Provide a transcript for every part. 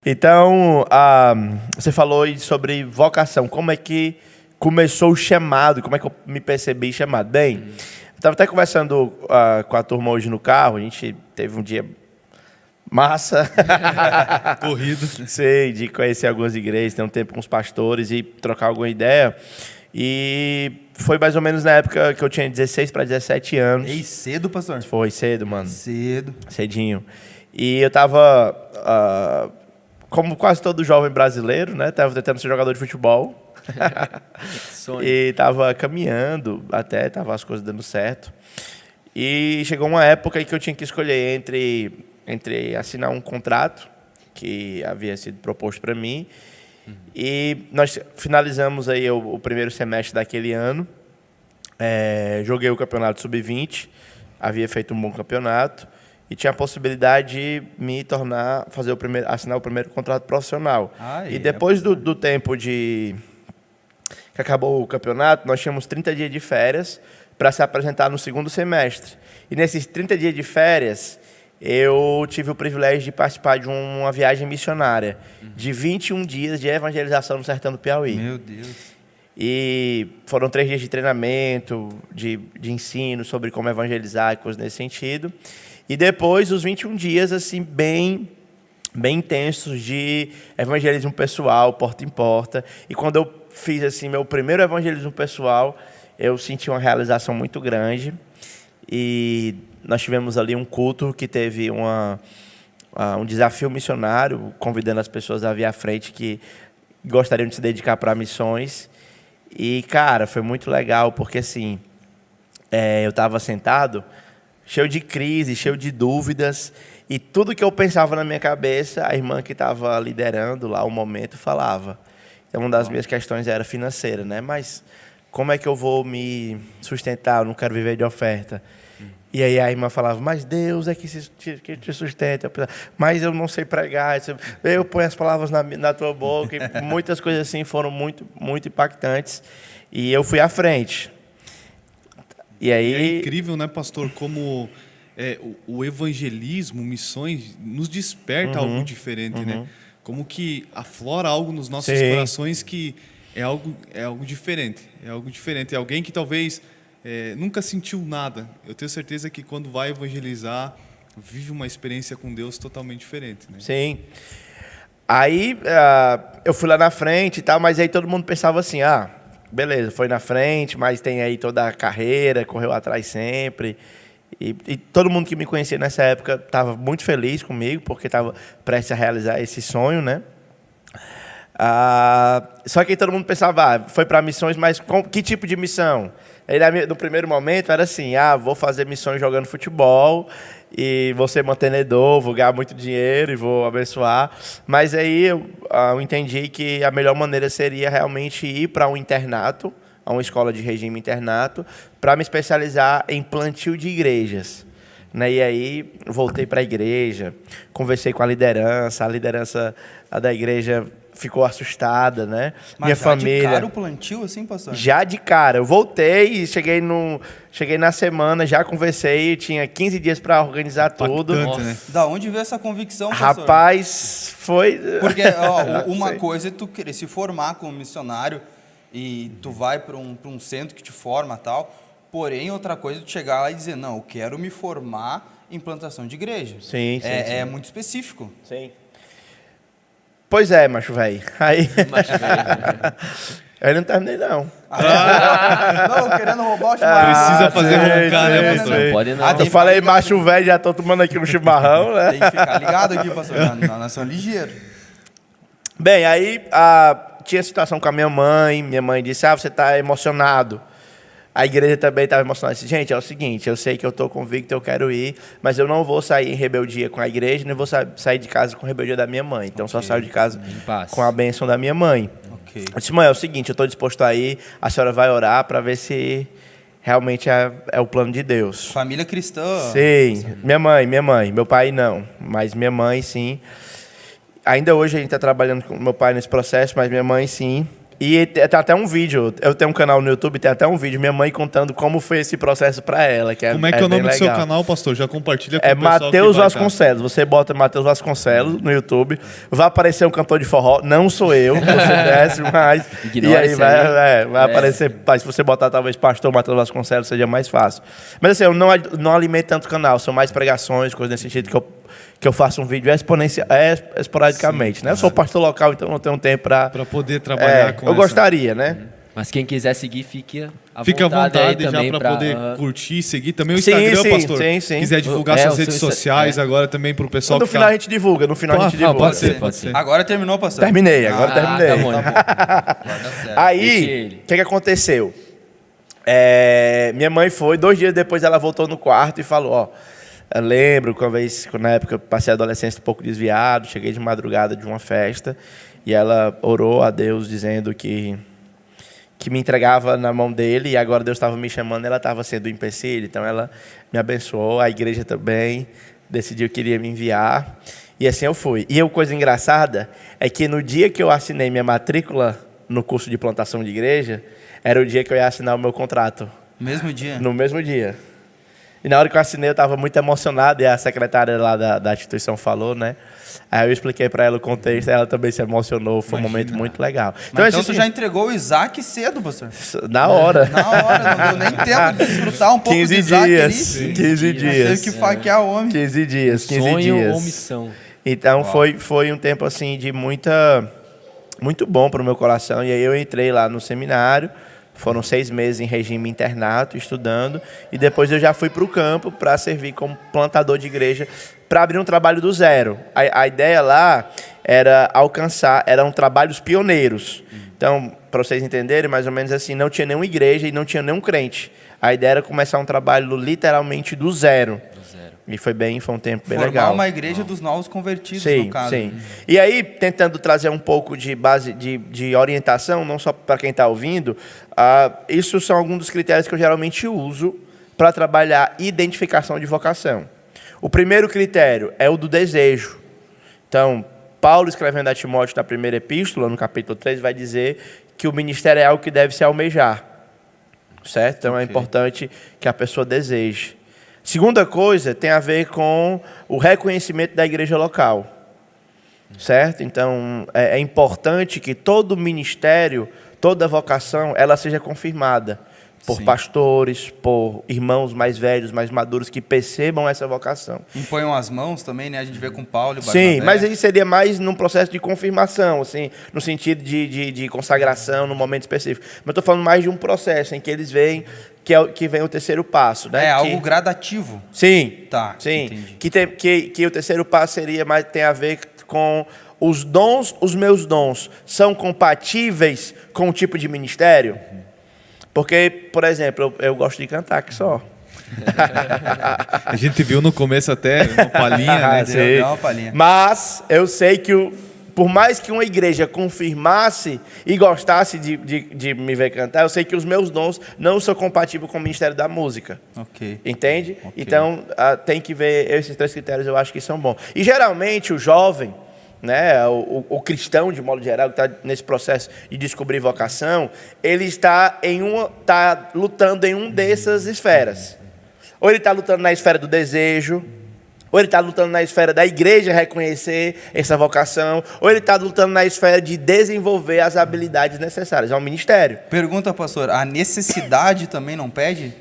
Então, você falou aí sobre vocação. Como é que começou o chamado? Como é que eu me percebi chamado? Bem, eu estava até conversando com a turma hoje no carro. A gente teve um dia massa. Corrido. Sei, de conhecer algumas igrejas, ter um tempo com os pastores e trocar alguma ideia. E foi mais ou menos na época que eu tinha 16 para 17 anos. Ei, cedo, pastor? Foi cedo, mano. Cedo. Cedinho. E eu tava, como quase todo jovem brasileiro, né? Tava tentando ser jogador de futebol. Sonho. E tava caminhando até, tava as coisas dando certo. E chegou uma época em que eu tinha que escolher entre assinar um contrato que havia sido proposto para mim. E nós finalizamos aí o primeiro semestre daquele ano. Joguei o campeonato sub-20, havia feito um bom campeonato e tinha a possibilidade de me tornar, assinar o primeiro contrato profissional. E depois do tempo que acabou o campeonato, nós tínhamos 30 dias de férias para se apresentar no segundo semestre. E nesses 30 dias de férias, eu tive o privilégio de participar de uma viagem missionária de 21 dias de evangelização no sertão do Piauí. Meu Deus. E foram 3 dias de treinamento, de ensino sobre como evangelizar e coisas nesse sentido. E depois, os 21 dias, assim, bem intensos de evangelismo pessoal, porta em porta. E quando eu fiz, assim, meu primeiro evangelismo pessoal, eu senti uma realização muito grande. E nós tivemos ali um culto que teve um desafio missionário, convidando as pessoas a vir à frente que gostariam de se dedicar para missões. E, cara, foi muito legal, porque, assim, eu estava sentado, cheio de crise, cheio de dúvidas, e tudo que eu pensava na minha cabeça, a irmã que estava liderando lá o momento falava. Então, uma das minhas questões era financeira, né? Mas como é que eu vou me sustentar? Eu não quero viver de oferta. E aí a irmã falava, mas Deus é que te sustenta. Mas eu não sei pregar. Eu ponho as palavras na tua boca. E muitas coisas assim foram muito, muito impactantes. E eu fui à frente. E aí... É incrível, né, pastor, como o evangelismo, missões, nos desperta algo diferente, né? Como que aflora algo nos nossos corações que é algo diferente. É algo diferente. É alguém que talvez... nunca sentiu nada. Eu tenho certeza que quando vai evangelizar, vive uma experiência com Deus totalmente diferente, né? Sim. Aí eu fui lá na frente e tal, mas aí todo mundo pensava assim, beleza, foi na frente, mas tem aí toda a carreira, correu atrás sempre. E todo mundo que me conhecia nessa época estava muito feliz comigo, porque estava prestes a realizar esse sonho, né? Só que aí todo mundo pensava, foi para missões, mas que tipo de missão? Aí no primeiro momento era assim, vou fazer missões jogando futebol e vou ser mantenedor, vou ganhar muito dinheiro e vou abençoar. Mas aí eu entendi que a melhor maneira seria realmente ir para um internato, a uma escola de regime internato, para me especializar em plantio de igrejas. Né? E aí voltei para a igreja, conversei com a liderança da igreja ficou assustada, né? Mas minha já família. de cara o plantio, assim, pastor? Já de cara. Eu voltei e cheguei na semana, já conversei, tinha 15 dias para organizar tudo. Né? Da onde veio essa convicção, pastor? Rapaz, foi... Porque uma coisa é tu querer se formar como missionário e tu vai para um centro que te forma e tal, porém outra coisa é tu chegar lá e dizer, não, eu quero me formar em plantação de igreja. Sim. É muito específico. Sim. Pois é, macho velho. Aí... Eu não terminei, não. Não, querendo roubar o chimarrão. Precisa fazer roncar, né, pastor? Não pode não. Eu falei macho velho, já tô tomando aqui um chimarrão, né? Tem que ficar ligado aqui, pastor. Na nação ligeiro. Bem, aí tinha situação com a minha mãe. Minha mãe disse, você está emocionado. A igreja também estava emocionada. Disse, gente, é o seguinte, eu sei que eu estou convicto, eu quero ir, mas eu não vou sair em rebeldia com a igreja, nem vou sair de casa com rebeldia da minha mãe. Então, só saio de casa com a bênção da minha mãe. Eu disse, mãe, é o seguinte, eu estou disposto a ir, a senhora vai orar para ver se realmente é o plano de Deus. Família cristã. Sim, minha mãe, meu pai não, mas minha mãe sim. Ainda hoje a gente está trabalhando com meu pai nesse processo, mas minha mãe sim. E tem até um vídeo, eu tenho um canal no YouTube, tem até um vídeo, minha mãe contando como foi esse processo para ela. Como é que é o nome do seu canal, pastor? Já compartilha com o pessoal. Matheus Vasconcelos. Você bota Matheus Vasconcelos no YouTube, vai aparecer um cantor de forró, não sou eu, você desce, mas... Ignora e aí vai aí. aparecer, se você botar talvez pastor Matheus Vasconcelos, seja mais fácil. Mas assim, eu não alimento tanto o canal, são mais pregações, coisas nesse sentido que eu faço um vídeo esporadicamente, né? Eu sou pastor local, então não tenho tempo para poder trabalhar com eu gostaria, né? Mas quem quiser seguir, fique à Fica à vontade já para poder curtir, seguir também o Sim, Instagram, pastor. Sim. Quiser divulgar suas redes sociais agora também para o pessoal No final a gente divulga, Pode ser. Agora terminou, pastor? Terminei. Tá bom. Aí, o que aconteceu? Minha mãe foi, 2 dias depois ela voltou no quarto e falou, eu lembro que uma vez, na época eu passei a adolescência um pouco desviado, cheguei de madrugada de uma festa e ela orou a Deus dizendo que me entregava na mão dele e agora Deus estava me chamando, ela estava sendo um empecilho, então ela me abençoou, a igreja também decidiu que iria me enviar e assim eu fui. E a coisa engraçada é que no dia que eu assinei minha matrícula no curso de plantação de igreja, era o dia que eu ia assinar o meu contrato. Mesmo dia? No mesmo dia. E na hora que eu assinei, eu estava muito emocionado, e a secretária lá da instituição falou, né? Aí eu expliquei para ela o contexto, e ela também se emocionou, foi um momento muito legal. Então você já entregou o Isaac cedo, pastor? Na hora. Na hora, não deu nem tempo de desfrutar um pouco 15 do Isaac dias, ali. 15 dias. Teve que faquear o homem. 15 dias, 15 Sonho dias. ou missão? Então foi um tempo assim de muito bom para o meu coração, e aí eu entrei lá no seminário. Foram 6 meses em regime internato, estudando, e depois eu já fui para o campo para servir como plantador de igreja, para abrir um trabalho do zero. A ideia lá era eram trabalhos pioneiros. Então, para vocês entenderem, mais ou menos assim, não tinha nenhuma igreja e não tinha nenhum crente. A ideia era começar um trabalho literalmente do zero. E foi um tempo bem legal. Formar uma igreja dos novos convertidos, no caso. Sim. E aí, tentando trazer um pouco de base de orientação, não só para quem está ouvindo, isso são alguns dos critérios que eu geralmente uso para trabalhar identificação de vocação. O primeiro critério é o do desejo. Então, Paulo, escrevendo a Timóteo na primeira epístola, no capítulo 3, vai dizer que o ministério é algo que deve se almejar. Certo? Então, é importante que a pessoa deseje. Segunda coisa tem a ver com o reconhecimento da igreja local, certo? Então, é importante que todo ministério, toda vocação, ela seja confirmada por pastores, por irmãos mais velhos, mais maduros, que percebam essa vocação. Imponham as mãos também, né? A gente vê com Paulo e Barnabé. Sim, mas aí seria mais num processo de confirmação, assim, no sentido de consagração, num momento específico. Mas eu estou falando mais de um processo em que eles veem que vem o terceiro passo, né? Algo gradativo. Sim. Tá, sim. Entendi. Que o terceiro passo tem a ver com os dons, os meus dons são compatíveis com o tipo de ministério? Porque, por exemplo, eu gosto de cantar que só. A gente viu no começo até uma palhinha, né? Deu uma palhinha. Mas eu sei que por mais que uma igreja confirmasse e gostasse de me ver cantar, eu sei que os meus dons não são compatíveis com o ministério da música. Ok. Entende? Ok. Então, tem que ver esses 3 critérios, eu acho que são bons. E geralmente o jovem, né, o cristão, de modo geral, que está nesse processo de descobrir vocação, ele está lutando em uma dessas esferas. Ou ele está lutando na esfera do desejo, ou ele está lutando na esfera da igreja reconhecer essa vocação, ou ele está lutando na esfera de desenvolver as habilidades necessárias. É um ministério. Pergunta, pastor, a necessidade também não pede?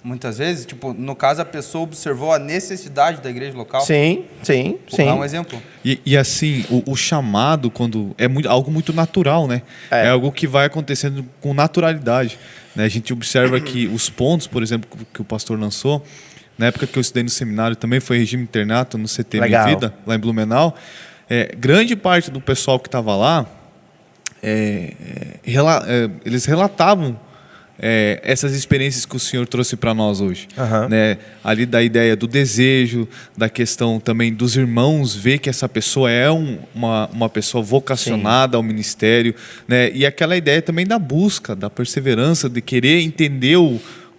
Muitas vezes, tipo, no caso a pessoa observou a necessidade da igreja local? Sim. Dá um exemplo. E assim, o chamado, quando algo muito natural, né? É algo que vai acontecendo com naturalidade, né? A gente observa que os pontos, por exemplo, que o pastor lançou, na época que eu estudei no seminário, também foi regime internato no CT Minha Vida, lá em Blumenau. Grande parte do pessoal que estava lá, eles relatavam essas experiências que o senhor trouxe para nós hoje, né? Ali da ideia do desejo, da questão também dos irmãos, ver que essa pessoa é uma pessoa vocacionada ao ministério, né? E aquela ideia também da busca, da perseverança, de querer entender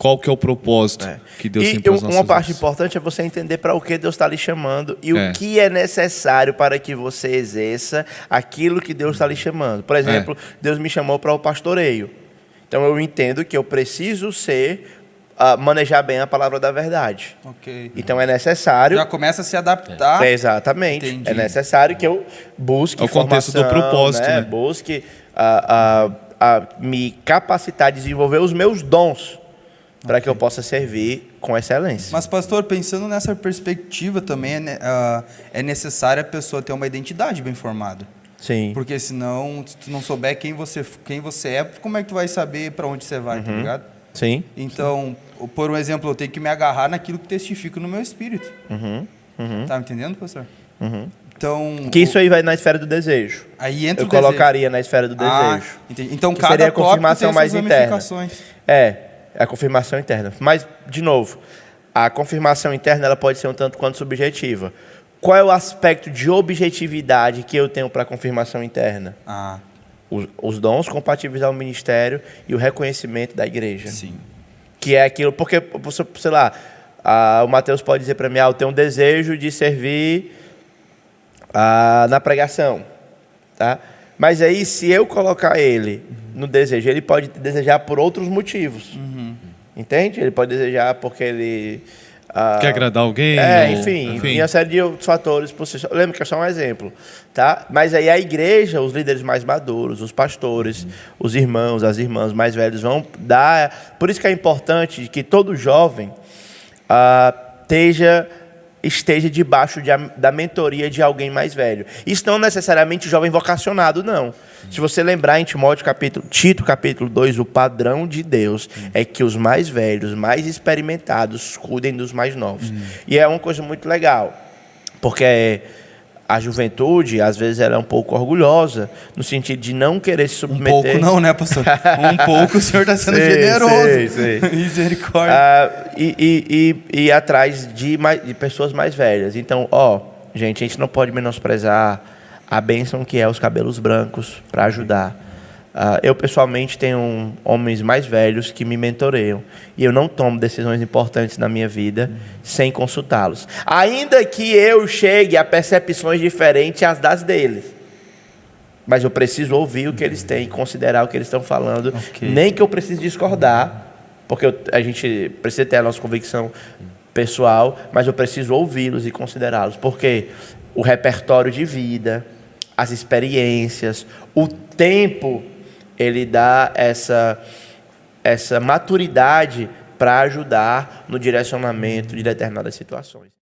qual que é o propósito que Deus tem para as nossas uma parte vidas. importante é você entender para o que Deus está lhe chamando e É. o que é necessário para que você exerça aquilo que Deus está lhe chamando. Por exemplo, Deus me chamou para o pastoreio. Então eu entendo que eu preciso manejar bem a palavra da verdade. Ok. Então é necessário. Já começa a se adaptar. Exatamente. Entendi. É necessário que eu busque É o contexto do informação, propósito, né? Busque me capacitar a desenvolver os meus dons para que eu possa servir com excelência. Mas, pastor, pensando nessa perspectiva também, é necessário a pessoa ter uma identidade bem formada. Sim. Porque senão, se tu não souber quem você é, como é que tu vai saber para onde você vai, tá ligado? Sim. Então, por um exemplo, eu tenho que me agarrar naquilo que testifica no meu espírito. Tá me entendendo, pastor? Então, Que isso aí vai na esfera do desejo. aí entra Eu o desejo. colocaria na esfera do desejo. Entendi. Então, Que seria cada a confirmação tópico tem mais suas interna. ramificações. É a confirmação interna. Mas, de novo, a confirmação interna ela pode ser um tanto quanto subjetiva. Qual é o aspecto de objetividade que eu tenho para a confirmação interna? Os dons compatíveis ao ministério e o reconhecimento da igreja. Sim. Que é aquilo, porque, sei lá, o Mateus pode dizer para mim, eu tenho um desejo de servir na pregação, tá? Mas aí, se eu colocar ele no desejo, ele pode desejar por outros motivos, entende? Ele pode desejar porque ele... Quer agradar alguém? Enfim, uma série de outros fatores. Lembra que é só um exemplo, tá? Mas aí a igreja, os líderes mais maduros, os pastores, os irmãos, as irmãs mais velhos vão dar... Por isso que é importante que todo jovem esteja debaixo da mentoria de alguém mais velho. Isso não necessariamente jovem vocacionado, não. Se você lembrar em Tito capítulo 2, o padrão de Deus é que os mais velhos, mais experimentados, cuidem dos mais novos. E é uma coisa muito legal, porque a juventude, às vezes, ela é um pouco orgulhosa, no sentido de não querer se submeter... Um pouco não, né, pastor? Um pouco o senhor está sendo generoso. Sei. Misericórdia. E ir atrás de pessoas mais velhas. Então, gente, a gente não pode menosprezar a bênção que é os cabelos brancos para ajudar. Eu, pessoalmente, tenho homens mais velhos que me mentoreiam. E eu não tomo decisões importantes na minha vida sem consultá-los. Ainda que eu chegue a percepções diferentes às das deles. Mas eu preciso ouvir o que eles têm, considerar o que eles estão falando. Nem que eu precise discordar, porque a gente precisa ter a nossa convicção pessoal, mas eu preciso ouvi-los e considerá-los. Porque o repertório de vida, as experiências, o tempo... ele dá essa maturidade para ajudar no direcionamento de determinadas situações.